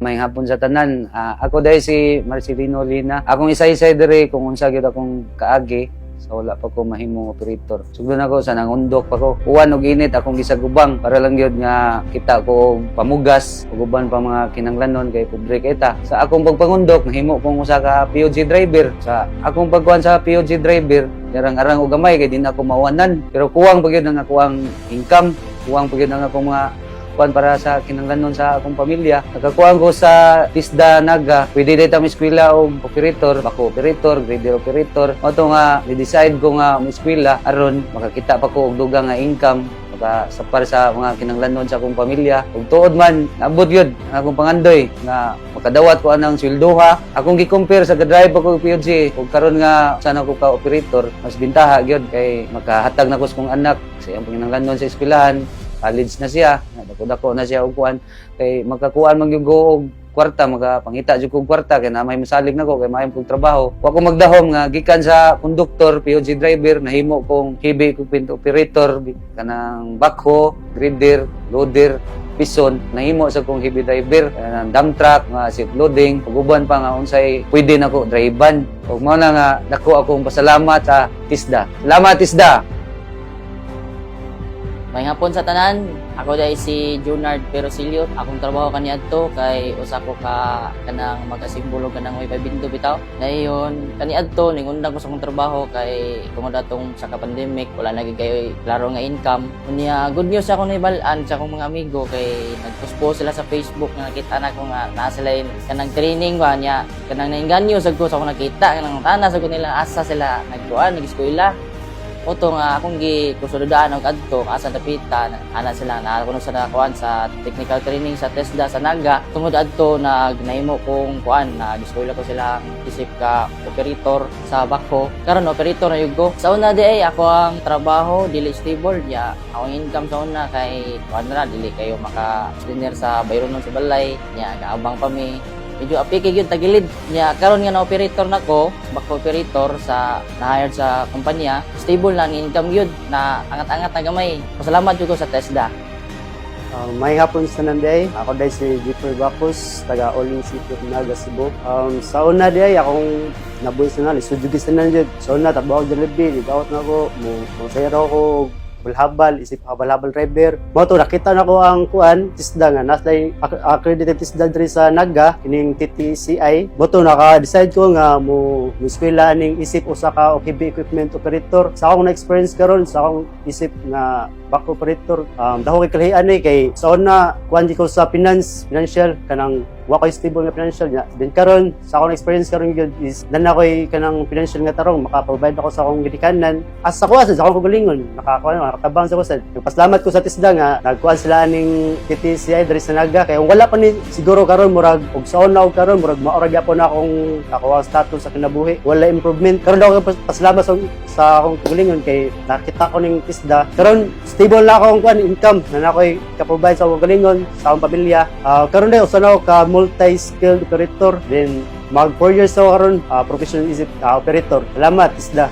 May hapon sa tanan. Ako dahil si Marcelino Lina. Akong isa-isa dire kung unsa gyud akong kaagi sa wala pa ko mahimong operator. Sugdan ako sa nangundok pa ko. Uwan og init akong gisagubang para lang gyud nga kita ko pamugas ug uban pa mga kinanglanon kay pobre kita. Sa akong pagpangundok nahimo kong usa ka POG driver. Sa akong pagkuan sa POG driver, arang-arang og gamay kay din ako mawanan. Pero kuwang pa gyud ang akong income, kuwang pa gyud ang akong mga kuan para sa kinanglanon sa akong pamilya. Nakakuha ko sa TISDA Naga. Pwede dito ang eskwela o operator, bako operator, grader operator. O ito nga, i-decide ko nga ang eskwela aron makakita pa ko og dugang nga income makasapar sa mga kinanglanon sa akong pamilya. Ug tuod man, naabot yun ang akong pangandoy nga makadawat ko anang sweldoha. Akong gi-compare sa drive ako POG ug karon nga sana ko ka operator, mas bintaha gyud kay makahatag na ko sa kong anak sa iyang kinanglanon sa eskwelahan. College na siya, dako-dako na siya og kuan kay magkakuan man gyud og kwarta, magapangita jud kog kwarta kay na may masalig nako kay maayong kog trabaho. Wa ko magdahom nga gikan sa konduktor, POG driver, nahimo kong heavy equipment operator kanang backhoe, grader, loader, pison, nahimo sa kong heavy driver, dump truck, nga ship loading, ug uban pa nga unsay pwede nako drivean. Ug mao na nga dako akong pasalamat sa TISDA. Salamat TISDA. May hapon sa tanan, ako dahil si Junard Perosilio. Akong trabaho kaniadto kay usa ko ka kanang magasimbolo kanang may pabinto bitaw. Dayon kaniadto ningundag ko sa akong trabaho kay tungod atong sa ka-pandemic wala na gyud kay klaro nga income. Unya good news ako naibalaan sa akong mga amigo kay nagpost sila sa Facebook nga nakita na ko nga naa sila kanang training ba niya kanang nainganyo sad ko sa akong nakita kanang tana sa ko nila asa sila nagkuan nag-eskwela. Oto nga akong gikusudaan og adto asa dapitan ana sila na kuno sa nakuan sa technical training sa TESDA sa Naga tungod adto nagnahimo kong kuan na eskwela ko sila isip ka operator sa backhoe karon operator na yug ko sa una di ay ako ang trabaho dili stable ya akong income sa una kay kuan na dili kayo maka dinner sa bayronon sa balay nya gaabang pa mi medyo apike gyud tagilid nya karon nga na operator nako backhoe operator sa na-hired sa kumpanya stable na ang income gyud na angat-angat na gamay pasalamat jud ko sa TESDA. May hapon sa nanday, ako dahil si Jeffrey Bacus, taga Oling City, Naga, Cebu. Sa una day, akong nabuhay sa nali, sudugis na nandiyo. Sa una, tabawag na labi, igawat na ako, musayro ako, balhabal, isip habal-habal driver. Mo to nakita na ko ang kuan TISDA nga naslay accredited TISDA diri sa Naga kining TTCI. Mo to naka-decide ko nga mo eskwela ning isip usa ka heavy equipment operator. Sa akong na-experience karon sa akong isip nga back operator daho kay kalahian kay sa una kuan di ko sa financial kanang wa ko'y stable nga financial niya. Then karon sa akong experience karon gyud is nan ako'y kanang financial nga tarong maka-provide ako sa akong gidikanan as sa kuan sa akong kagalingon nakatabang sa kusan. Nagpasalamat ko sa TISDA nga nagkuan sila ning TTCI diri sa Naga kay kung wala pa ni siguro karon murag og sa una og karon murag maura gyapon akong nakuha status sa kinabuhi. Wala improvement. Karon daw ko pasalamat sa akong kagalingon kay nakita ko ning TISDA. Karon stable na akong kuan income na ako'y ka-provide sa akong kagalingon sa akong pamilya. Karon daw usa na ako ka multi-skilled operator. Then mag 4 years ako karon professional isip operator. Salamat TISDA.